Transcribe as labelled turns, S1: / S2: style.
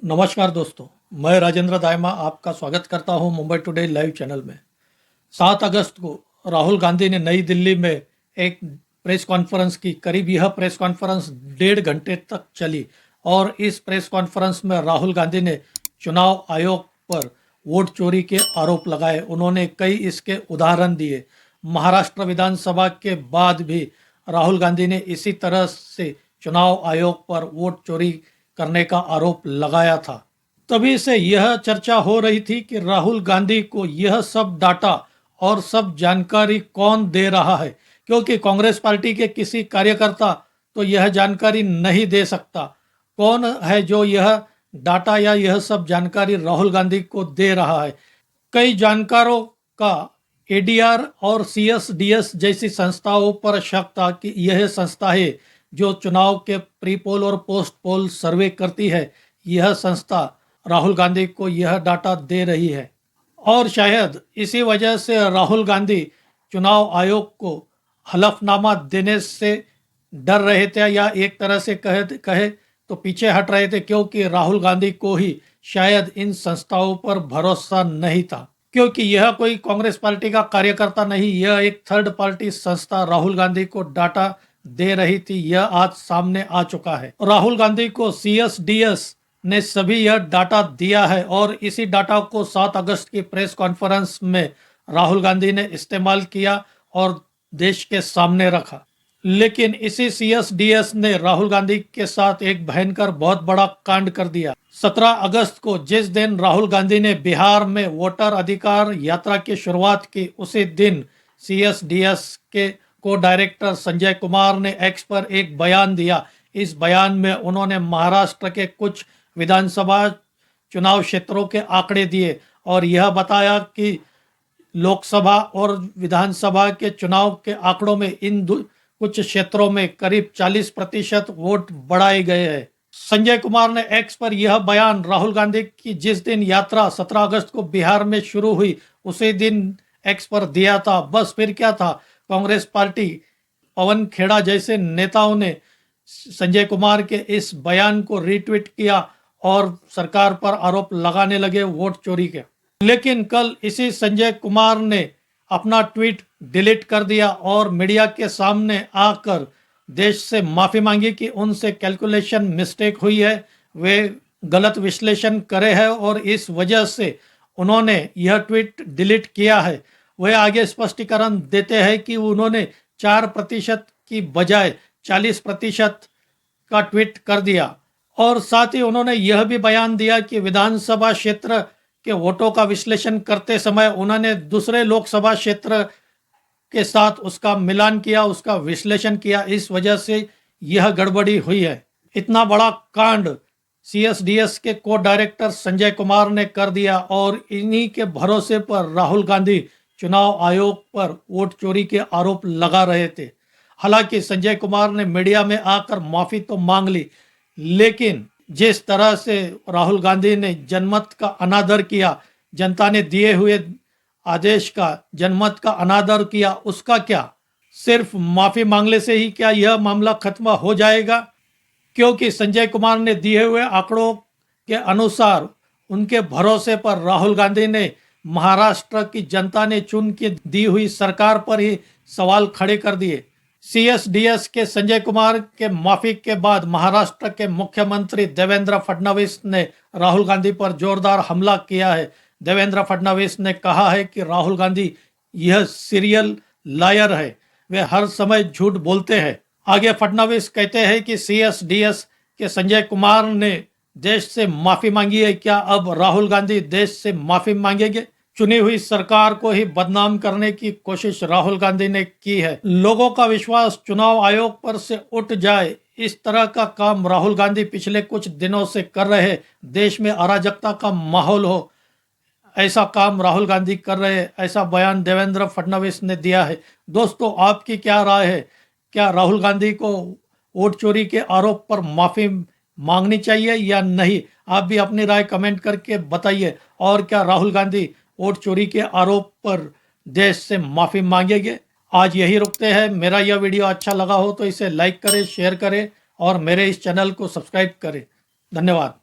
S1: नमस्कार दोस्तों, मैं राजेंद्र दायमा आपका स्वागत करता हूं मुंबई टुडे लाइव चैनल में। 7 अगस्त को राहुल गांधी ने नई दिल्ली में एक प्रेस कॉन्फ्रेंस की। करीब यह प्रेस कॉन्फ्रेंस 1.5 घंटे तक चली और इस प्रेस कॉन्फ्रेंस में राहुल गांधी ने चुनाव आयोग पर वोट चोरी के आरोप लगाए। उन्होंने कई इसके उदाहरण दिए। महाराष्ट्र विधानसभा के बाद भी राहुल गांधी ने इसी तरह से चुनाव आयोग पर वोट चोरी करने का आरोप लगाया था। तभी से यह चर्चा हो रही थी कि राहुल गांधी को यह सब डाटा और सब जानकारी कौन दे रहा है, क्योंकि कांग्रेस पार्टी के किसी कार्यकर्ता तो यह जानकारी नहीं दे सकता। कौन है जो यह डाटा या यह सब जानकारी राहुल गांधी को दे रहा है? कई जानकारों का एडीआर और सीएसडीएस जैसी संस्थाओं पर शक था कि यह संस्थाएं जो चुनाव के प्री पोल और पोस्ट पोल सर्वे करती है, यह संस्था राहुल गांधी को यह डाटा दे रही है। और शायद इसी वजह से राहुल गांधी चुनाव आयोग को हलफनामा देने से डर रहे थे, या एक तरह से कहे तो पीछे हट रहे थे, क्योंकि राहुल गांधी को ही शायद इन संस्थाओं पर भरोसा नहीं था। क्योंकि यह कोई कांग्रेस पार्टी का कार्यकर्ता नहीं, यह एक थर्ड पार्टी संस्था राहुल गांधी को डाटा दे रही थी। यह आज सामने आ चुका है। राहुल गांधी को सीएसडीएस ने सभी यह डाटा दिया है और इसी डाटा को 7 अगस्त की प्रेस कॉन्फ्रेंस में राहुल गांधी ने इस्तेमाल किया और देश के सामने रखा। लेकिन इसी सीएसडीएस ने राहुल गांधी के साथ एक भयंकर बहुत बड़ा कांड कर दिया। 17 अगस्त को जिस दिन राहुल गांधी ने बिहार में वोटर अधिकार यात्रा की शुरुआत की, उसी दिन सीएसडीएस के को डायरेक्टर संजय कुमार ने एक्स पर एक बयान दिया। इस बयान में उन्होंने महाराष्ट्र के कुछ विधानसभा चुनाव क्षेत्रों के आंकड़े दिए और यह बताया कि लोकसभा और विधानसभा के चुनाव के आंकड़ों में इन कुछ क्षेत्रों में करीब 40% वोट बढ़ाए गए हैं। संजय कुमार ने एक्स पर यह बयान राहुल गांधी की जिस दिन यात्रा 17 अगस्त को बिहार में शुरू हुई, उसी दिन एक्स पर दिया था। बस फिर क्या था, कांग्रेस पार्टी, पवन खेड़ा जैसे नेताओं ने संजय कुमार के इस बयान को रीट्वीट किया और सरकार पर आरोप लगाने लगे वोट चोरी के। लेकिन कल इसी संजय कुमार ने अपना ट्वीट डिलीट कर दिया और मीडिया के सामने आकर देश से माफी मांगी कि उनसे कैलकुलेशन मिस्टेक हुई है, वे गलत विश्लेषण करे हैं और इस वजह से उन्होंने यह ट्वीट डिलीट किया है। वह आगे स्पष्टीकरण देते हैं कि उन्होंने 4% की बजाय 40% का ट्वीट कर दिया और साथ ही उन्होंने यह भी बयान दिया कि विधानसभा क्षेत्र के वोटों का विश्लेषण करते समय उन्होंने दूसरे लोकसभा क्षेत्र के साथ उसका मिलान किया, उसका विश्लेषण किया, इस वजह से यह गड़बड़ी हुई है। इतना बड़ा कांड सीएसडीएस के को डायरेक्टर संजय कुमार ने कर दिया और इन्हीं के भरोसे पर राहुल गांधी चुनाव आयोग पर वोट चोरी के आरोप लगा रहे थे। हालांकि संजय कुमार ने मीडिया में आकर माफी तो मांग ली, लेकिन जिस तरह से राहुल गांधी ने जनमत का अनादर किया, जनता ने दिए हुए आदेश का जनमत का अनादर किया, उसका क्या? सिर्फ माफी मांगने से ही क्या यह मामला खत्म हो जाएगा? क्योंकि संजय कुमार ने दिए हुए आंकड़ों के अनुसार उनके भरोसे पर राहुल गांधी ने महाराष्ट्र की जनता ने चुन के दी हुई सरकार पर ही सवाल खड़े कर दिए। सीएसडीएस के संजय कुमार के माफी के बाद महाराष्ट्र के मुख्यमंत्री देवेंद्र फडणवीस ने राहुल गांधी पर जोरदार हमला किया है। देवेंद्र फडणवीस ने कहा है कि राहुल गांधी यह सीरियल लायर है, वे हर समय झूठ बोलते हैं। आगे फडणवीस कहते हैं कि सीएसडीएस के संजय कुमार ने देश से माफी मांगी है, क्या अब राहुल गांधी देश से माफी मांगेंगे? चुनी हुई सरकार को ही बदनाम करने की कोशिश राहुल गांधी ने की है। लोगों का विश्वास चुनाव आयोग पर से उठ जाए, इस तरह का काम राहुल गांधी पिछले कुछ दिनों से कर रहे। देश में अराजकता का माहौल हो, ऐसा काम राहुल गांधी कर रहे हैं, ऐसा बयान देवेंद्र फडणवीस ने दिया है। दोस्तों, आपकी क्या राय है? क्या राहुल गांधी को वोट चोरी के आरोप पर माफी मांगनी चाहिए या नहीं? आप भी अपनी राय कमेंट करके बताइए। और क्या राहुल गांधी वोट चोरी के आरोप पर देश से माफी मांगेंगे? आज यही रुकते हैं। मेरा यह वीडियो अच्छा लगा हो तो इसे लाइक करें, शेयर करें और मेरे इस चैनल को सब्सक्राइब करें। धन्यवाद।